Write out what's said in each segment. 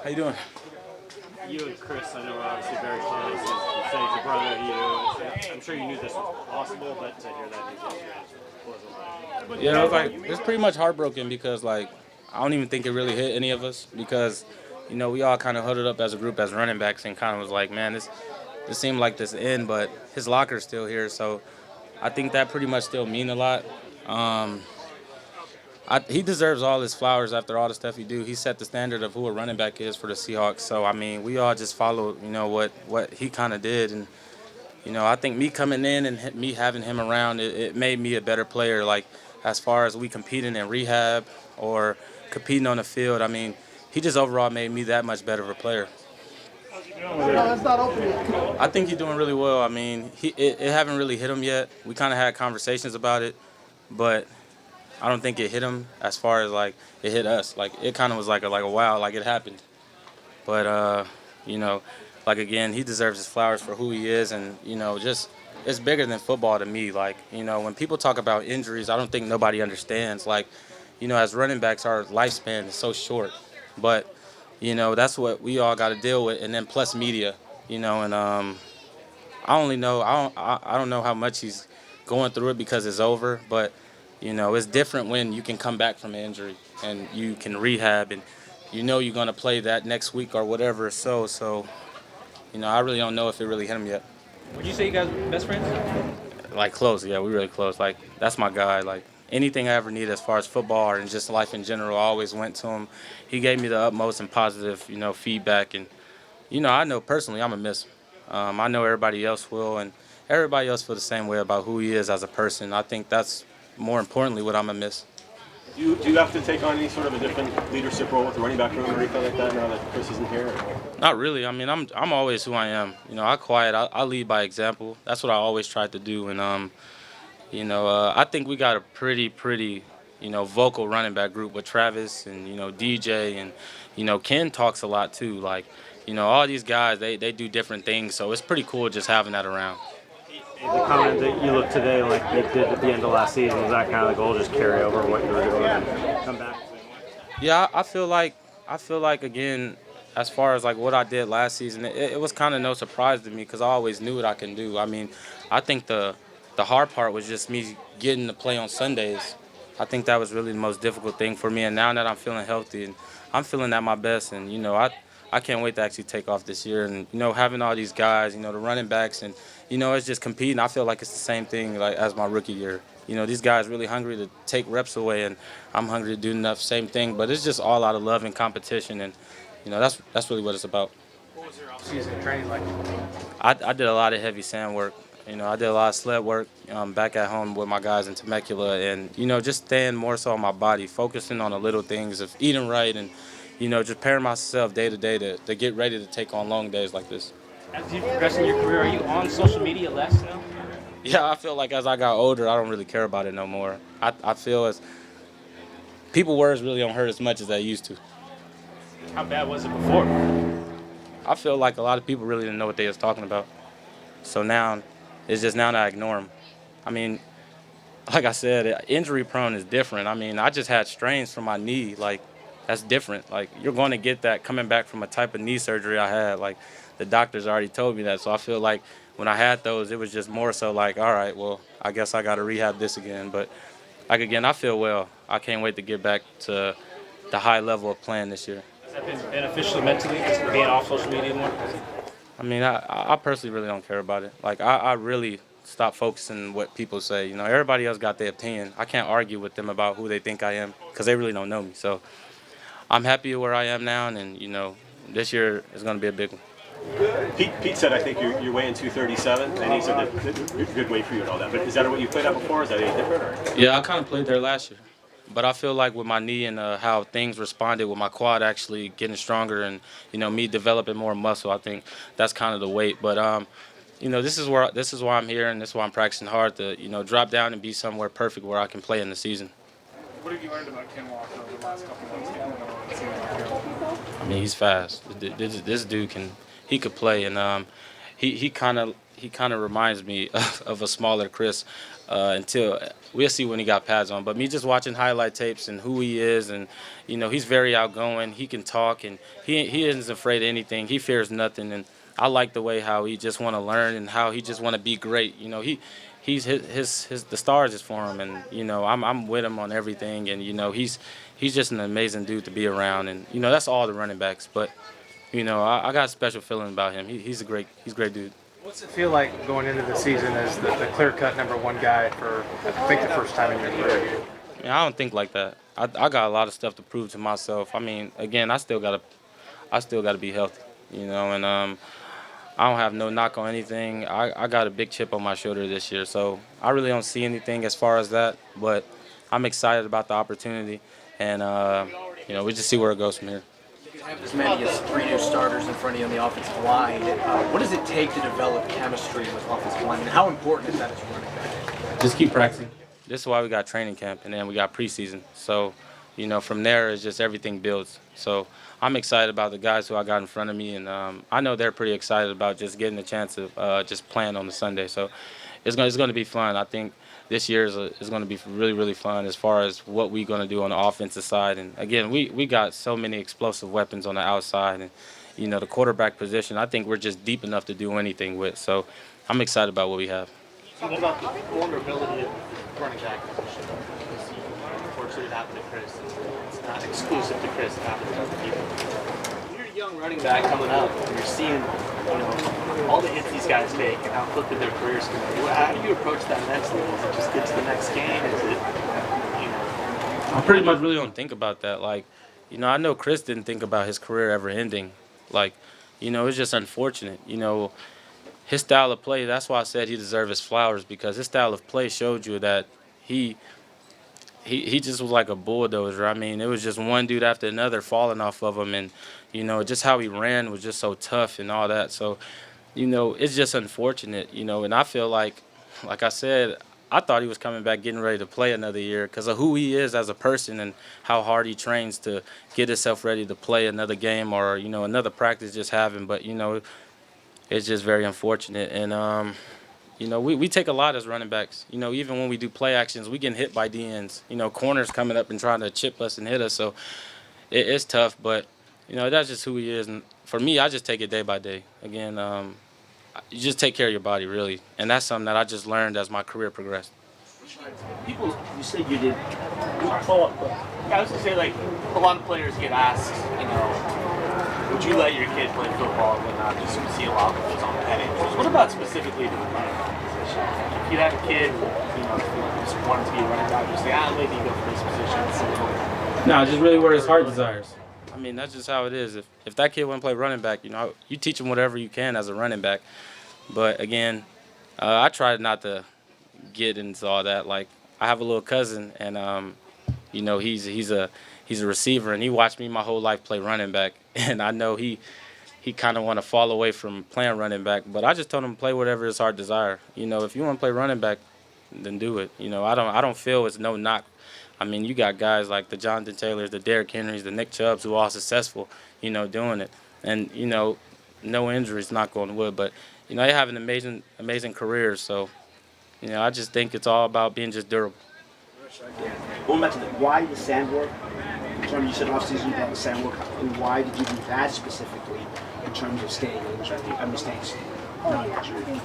How you doing? You and Chris, I know, are obviously very close. You say he's your brother. I'm sure you knew this was possible, but to hear that news yesterday was Yeah, it was like it's pretty much heartbroken because like I don't even think it really hit any of us because we all kind of huddled up as a group as running backs and kind of was like, man, this seemed like this end, but his locker's still here, so I think that pretty much still mean a lot. Um, he deserves all his flowers after all the stuff he do. He set the standard of who a running back is for the Seahawks. So I mean, we all just followed, what he kind of did, and I think me coming in and me having him around, it made me a better player. Like as far as we competing in rehab or competing on the field, I mean, he just overall made me that much better of a player. No, it's not open yet. I think he's doing really well. I mean, it haven't really hit him yet. We kind of had conversations about it, but I don't think it hit him as far as like it hit us. Like it kind of was like a wow, like it happened. But you know, like again, he deserves his flowers for who he is, and just it's bigger than football to me. Like when people talk about injuries, I don't think nobody understands. Like as running backs, our lifespan is so short, but that's what we all got to deal with, and then plus media, and I only know I don't know how much he's going through it because it's over, but it's different when you can come back from an injury and you can rehab and you're gonna play that next week or whatever. So I really don't know if it really hit him yet. Would you say you guys best friends? Like close, yeah, we really close. Like that's my guy. Like anything I ever need as far as football and just life in general, I always went to him. He gave me the utmost and positive, feedback, and I know personally I'm gonna miss him. I know everybody else will, and everybody else feel the same way about who he is as a person. I think that's more importantly what I'm gonna miss. Do you have to take on any sort of a different leadership role with the running back room or anything like that now that Chris isn't here? Or? Not really. I mean, I'm always who I am. I quiet. I lead by example. That's what I always tried to do. And I think we got a pretty vocal running back group with Travis and DJ and Ken talks a lot too. Like all these guys they do different things. So it's pretty cool just having that around. The comment that you looked today like you did at the end of last season, was that kind of the goal, just carry over what you were doing and come back? Yeah, I feel like again, as far as like what I did last season, it was kind of no surprise to me because I always knew what I can do. I mean, I think the hard part was just me getting to play on Sundays. I think that was really the most difficult thing for me. And now that I'm feeling healthy and I'm feeling at my best, and I can't wait to actually take off this year. And having all these guys, the running backs, and it's just competing. I feel like it's the same thing like as my rookie year. These guys really hungry to take reps away, and I'm hungry to do enough same thing. But it's just all out of love and competition, and that's really what it's about. What was your off-season training like? I did a lot of heavy sand work. I did a lot of sled work back at home with my guys in Temecula, and just staying more so on my body, focusing on the little things of eating right, and just preparing myself day to day to get ready to take on long days like this. As you progress in your career, are you on social media less now? Yeah, I feel like as I got older, I don't really care about it no more. I feel as people words really don't hurt as much as they used to. How bad was it before? I feel like a lot of people really didn't know what they was talking about. So now, it's just now that I ignore them. I mean, like I said, injury prone is different. I mean, I just had strains from my knee. Like, that's different. Like, you're going to get that coming back from a type of knee surgery I had. Like, the doctors already told me that. So I feel like when I had those, it was just more so like, all right, well, I guess I got to rehab this again. But, like, again, I feel well. I can't wait to get back to the high level of playing this year. Has that been beneficial mentally, just being off social media more? I mean, I personally really don't care about it. Like, I really stop focusing on what people say. Everybody else got their opinion. I can't argue with them about who they think I am because they really don't know me. So I'm happy where I am now, and, this year is going to be a big one. Pete said, I think you're weighing 237, and he said that good weight for you and all that. But is that what you played at before? Is that any different? Or? Yeah, I kind of played there last year. But I feel like with my knee and how things responded with my quad actually getting stronger and, me developing more muscle, I think that's kind of the weight. But, this is why I'm here, and this is why I'm practicing hard to, drop down and be somewhere perfect where I can play in the season. What have you learned about Ken Walker over the last couple of months? I mean, he's fast. This dude he could play, and he kind of reminds me of a smaller Chris. until we'll see when he got pads on. But me just watching highlight tapes and who he is, and he's very outgoing. He can talk, and he isn't afraid of anything. He fears nothing, and I like the way how he just want to learn and how he just want to be great. He's his the stars is for him, and I'm with him on everything, and he's just an amazing dude to be around, and that's all the running backs. But I got a special feeling about him. He's a great dude. What's it feel like going into the season as the clear-cut #1 guy for, I think, the first time in your career? I don't think like that. I got a lot of stuff to prove to myself. I mean, again, I still gotta be healthy, and I don't have no knock on anything. I got a big chip on my shoulder this year, so I really don't see anything as far as that. But I'm excited about the opportunity, and we just see where it goes from here. Have as many as 3 new starters in front of you on the offensive line. What does it take to develop chemistry with offensive linemen? How important is that as running back? Just keep practicing. This is why we got training camp, and then we got preseason. So, from there, it's just everything builds. So I'm excited about the guys who I got in front of me, and I know they're pretty excited about just getting a chance of just playing on the Sunday. So it's going to be fun. I think this year is going to be really, really fun as far as what we're going to do on the offensive side. And, again, we got so many explosive weapons on the outside. And, the quarterback position, I think we're just deep enough to do anything with. So I'm excited about what we have. Talk about the vulnerability of the running back position. Unfortunately, it happened to Chris. It's not exclusive to Chris. It happens to other people. When you're a young running back coming up, and you're seeing, all the hits these guys take and how quickly their careers can be. How do you approach that mentally? Is it just get to the next game? Is it, I pretty much really don't think about that. Like, I know Chris didn't think about his career ever ending. Like, it's just unfortunate. His style of play, that's why I said he deserved his flowers, because his style of play showed you that he just was like a bulldozer. I mean, it was just one dude after another falling off of him, and just how he ran was just so tough and all that. So, it's just unfortunate, and I feel like I said, I thought he was coming back getting ready to play another year because of who he is as a person and how hard he trains to get himself ready to play another game or, another practice just having. But, it's just very unfortunate. And, we take a lot as running backs. Even when we do play actions, we get hit by DNs. Corners coming up and trying to chip us and hit us. So it's tough, but, that's just who he is. And for me, I just take it day by day. Again, you just take care of your body, really. And that's something that I just learned as my career progressed. People, you said you did. Follow up. I was going to say, a lot of players get asked, would you let your kid play football and whatnot? Just see a lot of those on pet injuries. What about specifically the running back position? If you had a kid, just wanted to be a running back, just say, maybe you go for this position at some point. No, just really where his heart desires. I mean, that's just how it is. If that kid want to play running back, you teach him whatever you can as a running back. But, again, I try not to get into all that. Like, I have a little cousin, and, he's a receiver, and he watched me my whole life play running back. And I know he kind of want to fall away from playing running back. But I just told him to play whatever his heart desire. If you want to play running back, then do it. I don't feel it's no knock. I mean, you got guys like the Jonathan Taylors, the Derrick Henrys, the Nick Chubbs who are all successful, doing it. And, no injuries, knock on wood. But, they have an amazing careers. So, I just think it's all about being just durable. Going back to why the sand work, in terms you said off-season you brought the sand work, and why did you do that specifically in terms of staying injured? Not injured.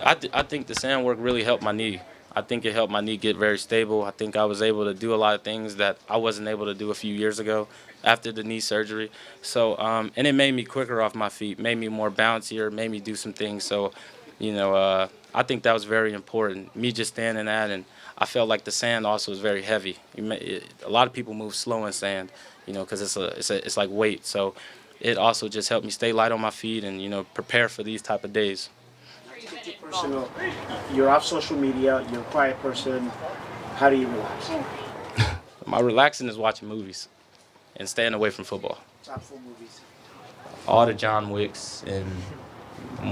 I think the sand work really helped my knee. I think it helped my knee get very stable. I think I was able to do a lot of things that I wasn't able to do a few years ago after the knee surgery. So, and it made me quicker off my feet, made me more bouncier, made me do some things. So, I think that was very important. Me just standing that, and I felt like the sand also was very heavy. A lot of people move slow in sand, because it's like weight. So, it also just helped me stay light on my feet and prepare for these type of days. Personal, you're off social media, you're a quiet person. How do you relax? My relaxing is watching movies and staying away from football. Top 4 movies. All the John Wicks and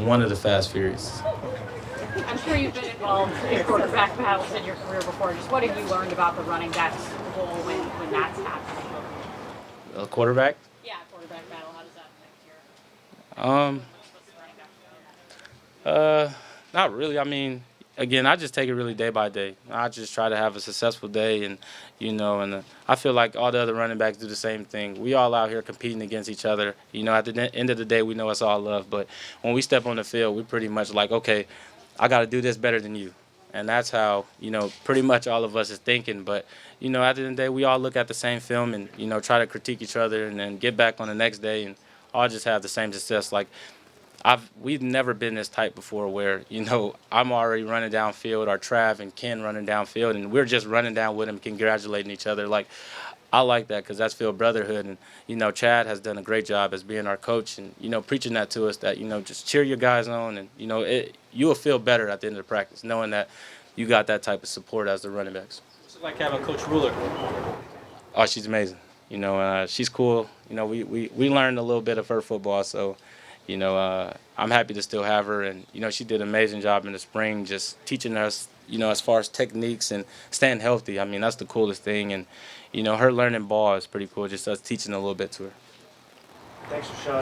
one of the Fast Furious. I'm sure you've been involved in quarterback battles in your career before. Just what have you learned about the running back's role when that's happening? A quarterback? Yeah, quarterback battle. How does that affect your? Not really. I mean, again, I just take it really day by day. I just try to have a successful day, and I feel like all the other running backs do the same thing. We all out here competing against each other. At the end of the day, we know it's all love. But when we step on the field, we pretty much like, okay, I got to do this better than you, and that's how pretty much all of us is thinking. But at the end of the day, we all look at the same film and try to critique each other, and then get back on the next day and all just have the same success. Like, we've never been this tight before where, I'm already running downfield, or Trav and Ken running downfield, and we're just running down with them, congratulating each other. Like, I like that because that's field brotherhood. And, Chad has done a great job as being our coach and, preaching that to us that, just cheer your guys on. And, you will feel better at the end of the practice knowing that you got that type of support as the running backs. What's it like having Coach Ruler? Oh, she's amazing. She's cool. We learned a little bit of her football, so I'm happy to still have her, and she did an amazing job in the spring, just teaching us, as far as techniques and staying healthy. I mean, that's the coolest thing, and her learning ball is pretty cool. Just us teaching a little bit to her. Thanks, Rashaad.